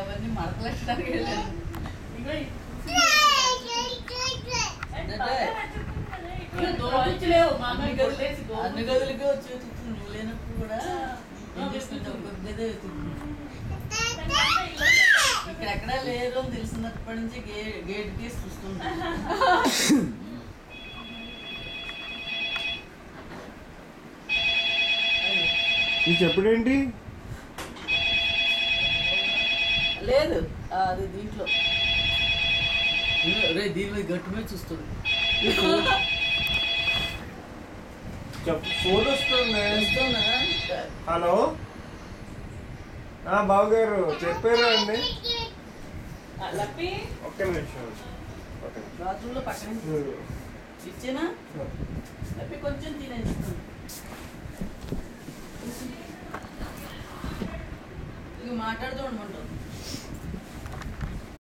అవన్నీ మడతలెట్టడానికి వెళ్ళాను. అన్ని గదులకి వచ్చి వెతుకుతుంది. నువ్వు లేనప్పుడు కూడా ఏం చేస్తుంటావు? ఒక్కొక్క గదే వెతుకుతుంది. ఇక్కడెక్కడా లేరు అని తెలిసినప్పటి నుంచి గేట్ తీసి చూస్తుంది. ఇది చెప్పుడేంటి? లేదు అది దీంట్లో రే దీని మీద గట్టు మీద చూస్తుంది. ఫోన్ వస్తుంది. హలో బాబు గారు చెప్పారా అండి? ఒక్క నిమిషం. బాత్రూంలో పక్కన ఇచ్చేనా లప్పి కొంచెం తినేస్తాను. ఇక మాట్లాడుతూ ఉండమంటావు.